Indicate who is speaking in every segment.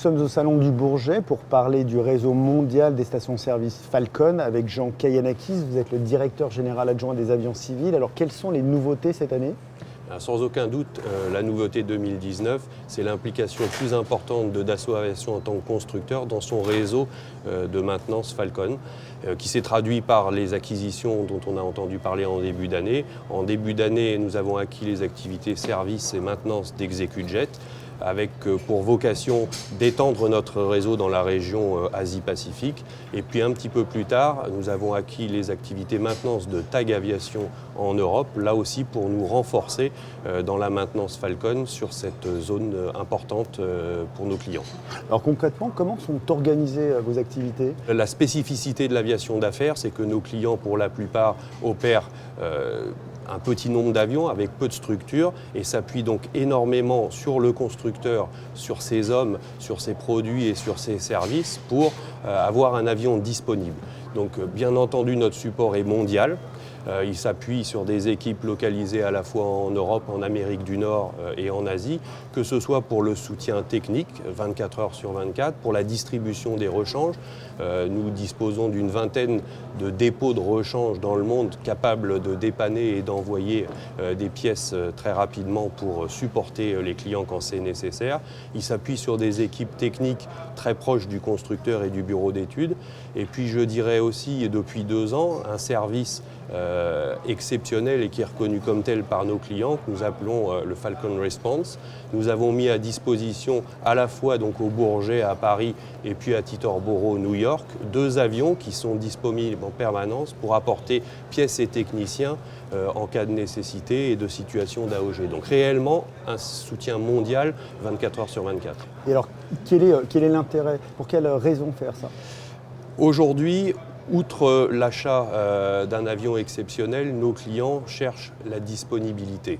Speaker 1: sommes au Salon du Bourget pour parler du réseau mondial des stations-service Falcon avec Jean Kayanakis. Vous êtes le directeur général adjoint des avions civils. Alors, quelles sont les nouveautés cette année ?
Speaker 2: Sans aucun doute, la nouveauté 2019, c'est l'implication plus importante de Dassault Aviation en tant que constructeur dans son réseau de maintenance Falcon, qui s'est traduit par les acquisitions dont on a entendu parler en début d'année. En début d'année, nous avons acquis les activités services et maintenance d'ExecuJet, avec pour vocation d'étendre notre réseau dans la région Asie-Pacifique. Et puis un petit peu plus tard, nous avons acquis les activités maintenance de TAG Aviation en Europe, là aussi pour nous renforcer dans la maintenance Falcon sur cette zone importante pour nos clients.
Speaker 1: Alors concrètement, comment sont organisées vos activités ?
Speaker 2: La spécificité de l'aviation d'affaires, c'est que nos clients, pour la plupart, opèrent un petit nombre d'avions avec peu de structures et s'appuie donc énormément sur le constructeur, sur ses hommes, sur ses produits et sur ses services pour avoir un avion disponible. Donc bien entendu, notre support est mondial. Il s'appuie sur des équipes localisées à la fois en Europe, en Amérique du Nord et en Asie, que ce soit pour le soutien technique, 24 heures sur 24, pour la distribution des rechanges. Nous disposons d'une vingtaine de dépôts de rechange dans le monde capables de dépanner et d'envoyer des pièces très rapidement pour supporter les clients quand c'est nécessaire. Il s'appuie sur des équipes techniques très proches du constructeur et du bureau d'études. Et puis je dirais aussi, depuis 2 ans, un service exceptionnel et qui est reconnu comme tel par nos clients, que nous appelons le Falcon Response. Nous avons mis à disposition à la fois donc au Bourget à Paris et puis à Teterboro, New York, 2 avions qui sont disponibles en permanence pour apporter pièces et techniciens en cas de nécessité et de situation d'AOG. Donc réellement un soutien mondial 24 heures sur 24.
Speaker 1: Et alors, quel est l'intérêt ? Pour quelle raison faire ça ?
Speaker 2: Aujourd'hui, outre l'achat d'un avion exceptionnel, nos clients cherchent la disponibilité.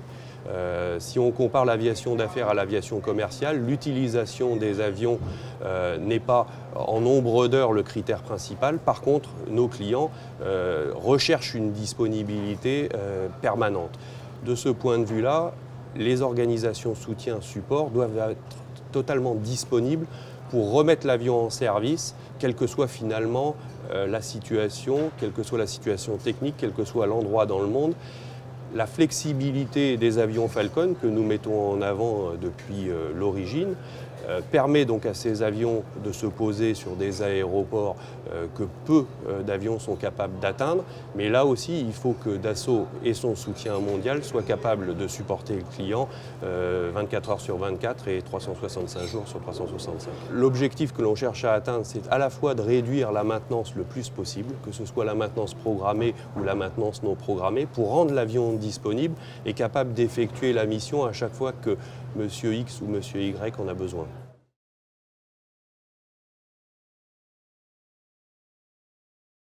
Speaker 2: Si on compare l'aviation d'affaires à l'aviation commerciale, l'utilisation des avions n'est pas en nombre d'heures le critère principal. Par contre, nos clients recherchent une disponibilité permanente. De ce point de vue-là, les organisations soutien-support doivent être totalement disponibles pour remettre l'avion en service, quelle que soit finalement la situation, quelle que soit la situation technique, quel que soit l'endroit dans le monde. La flexibilité des avions Falcon que nous mettons en avant depuis l'origine permet donc à ces avions de se poser sur des aéroports que peu d'avions sont capables d'atteindre. Mais là aussi, il faut que Dassault et son soutien mondial soient capables de supporter le client 24 heures sur 24 et 365 jours sur 365. L'objectif que l'on cherche à atteindre, c'est à la fois de réduire la maintenance le plus possible, que ce soit la maintenance programmée ou la maintenance non programmée, pour rendre l'avion disponible et capable d'effectuer la mission à chaque fois que Monsieur X ou Monsieur Y en a besoin.